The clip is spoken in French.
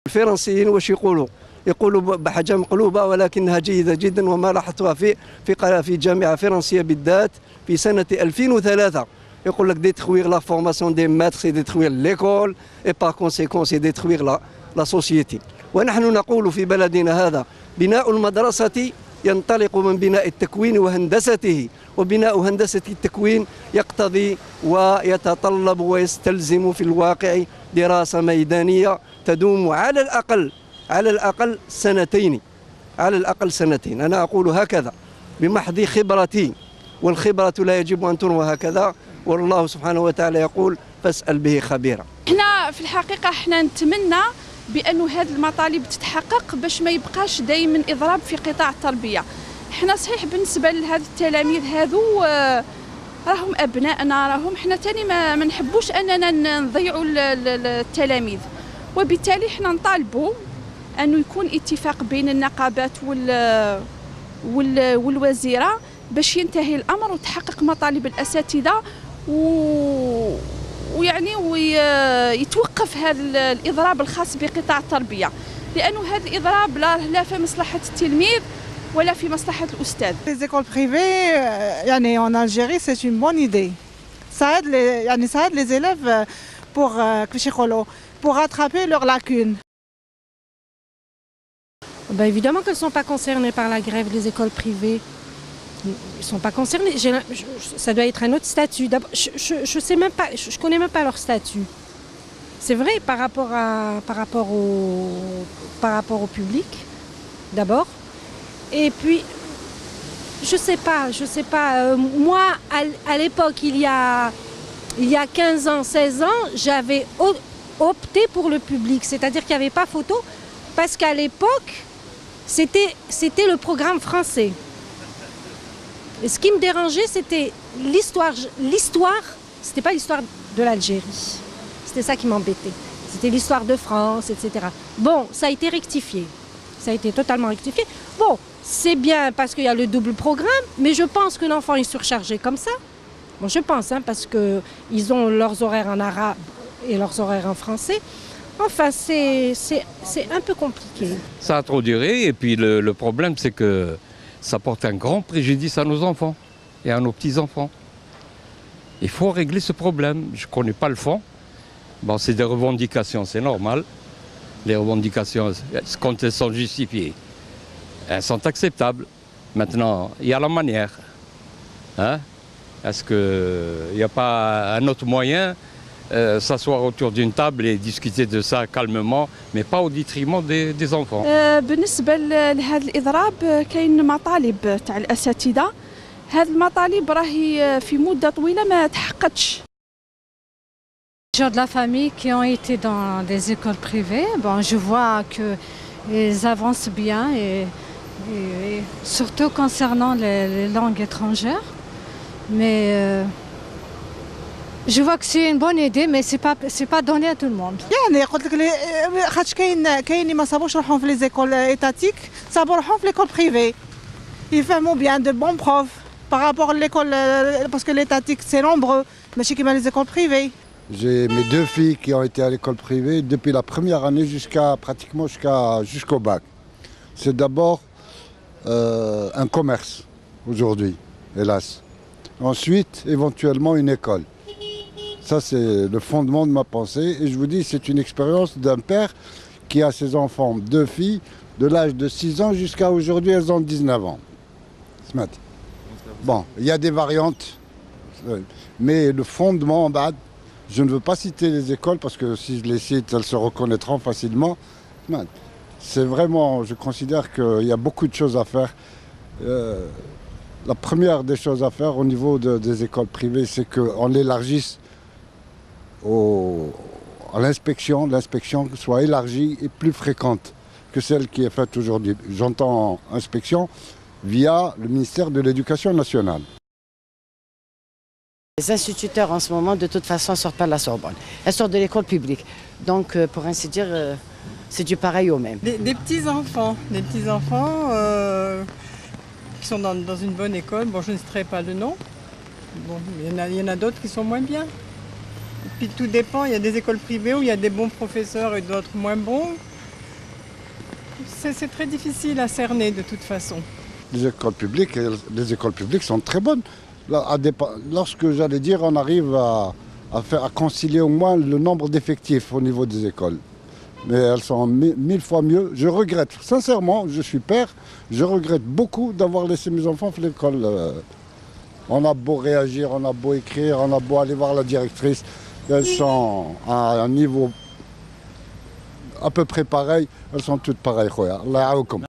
الفرنسيين واش يقولوا بحاجه مقلوبه ولكنها جيده جدا، وما لاحظتها في جامعه فرنسيه بالذات في سنه 2003 يقول لك détruire la formation des maîtres c'est détruire l'école et par conséquent c'est détruire la société. ونحن نقول في بلدنا هذا بناء المدرسة ينطلق من بناء التكوين وهندسته، وبناء هندسة التكوين يقتضي ويتطلب ويستلزم في الواقع دراسة ميدانية تدوم على الأقل سنتين، على الأقل سنتين. أنا أقول هكذا بمحض خبرتي، والخبرة لا يجب أن تروى هكذا، والله سبحانه وتعالى يقول فاسأل به خبيرا. احنا في الحقيقة احنا نتمنى بأنه هذه المطالب تتحقق باش ما يبقاش دائما إضراب في قطاع التربية. احنا صحيح بالنسبة لهذ التلاميذ هذو راهم أبنائنا، راهم احنا تاني ما نحبوش أننا نضيعوا التلاميذ، وبالتالي احنا نطالبوا أنه يكون اتفاق بين النقابات والوزيرة باش ينتهي الأمر وتحقق مطالب الأساتذة ويعني ويتوقف هذا الإضراب الخاص بقطاع التربية، لأنه هذا الإضراب لا في مصلحة التلميذ ولا في مصلحة الأستاذ. Les écoles privées يعني en Algérie c'est une bonne idée. Ça aide les élèves pour rattraper leurs lacunes. Ben évidemment qu'elles ne sont pas concernées par la grève des écoles privées. Ils ne sont pas concernés. Ça doit être un autre statut. Je sais même pas, je connais même pas leur statut. C'est vrai par rapport au public, d'abord. Et puis, je sais pas. Moi, à l'époque, il y a 15 ans, 16 ans, j'avais opté pour le public. C'est-à-dire qu'il n'y avait pas photo, parce qu'à l'époque, c'était le programme français. Et ce qui me dérangeait, c'était l'histoire. C'était pas l'histoire de l'Algérie. C'était ça qui m'embêtait. C'était l'histoire de France, etc. Bon, ça a été rectifié. Ça a été totalement rectifié. Bon, c'est bien parce qu'il y a le double programme, mais je pense que l'enfant est surchargé comme ça. Bon, je pense, parce qu'ils ont leurs horaires en arabe et leurs horaires en français. Enfin, c'est un peu compliqué. Ça a trop duré, et puis le problème, c'est que ça porte un grand préjudice à nos enfants et à nos petits-enfants. Il faut régler ce problème. Je ne connais pas le fond. Bon, c'est des revendications, c'est normal. Les revendications, quand elles sont justifiées, elles sont acceptables. Maintenant, il y a la manière. Est-ce qu'il n'y a pas un autre moyen s'asseoir autour d'une table et discuter de ça calmement, mais pas au détriment des enfants. بالنسبة لهذا الإضراب كاين مطالب تاع الأساتذة، هذه المطالب راهي في مدة طويلة ما تحققتش. Les gens de la famille qui ont été dans des écoles privées, bon, je vois qu'ils avancent bien et surtout concernant les langues étrangères, mais je vois que c'est une bonne idée, mais c'est pas donné à tout le monde. يعني قلت لك خاطش كاين اللي ما صابوش روحهم في لي زيكول ايتاتيك، صابوا روحهم في ليكول بريفي. يفهموا bien de bons profs par rapport à l'école parce que l'étatique c'est nombreux, ماشي كيما les écoles privées. J'ai mes deux filles qui ont été à l'école privée depuis la première année jusqu'au bac. C'est d'abord un commerce aujourd'hui, hélas. Ensuite, éventuellement une école. Ça, c'est le fondement de ma pensée. Et je vous dis, c'est une expérience d'un père qui a ses enfants, deux filles, de l'âge de 6 ans jusqu'à aujourd'hui, elles ont 19 ans. Bon, il y a des variantes, mais le fondement en bas, je ne veux pas citer les écoles parce que si je les cite, elles se reconnaîtront facilement. C'est vraiment, je considère qu'il y a beaucoup de choses à faire. La première des choses à faire au niveau des écoles privées, c'est qu'on l'élargisse à l'inspection soit élargie et plus fréquente que celle qui est faite aujourd'hui. J'entends inspection via le ministère de l'Éducation nationale. Les instituteurs en ce moment, de toute façon, ne sortent pas de la Sorbonne. Elles sortent de l'école publique. Donc, pour ainsi dire, c'est du pareil au même. Des petits-enfants, qui sont dans une bonne école. Bon, je ne citerai pas le nom. Bon, il y en a d'autres qui sont moins bien. Et puis tout dépend, il y a des écoles privées où il y a des bons professeurs et d'autres moins bons. c'est très difficile à cerner de toute façon. Les écoles publiques sont très bonnes. Lorsque j'allais dire, on arrive à concilier au moins le nombre d'effectifs au niveau des écoles. Mais elles sont 1000 fois mieux. Je regrette, sincèrement, je suis père, je regrette beaucoup d'avoir laissé mes enfants à l'école. On a beau réagir, on a beau écrire, on a beau aller voir la directrice. Elles sont à un niveau à peu près pareil, elles sont toutes pareilles. Allah ya'aoukoum.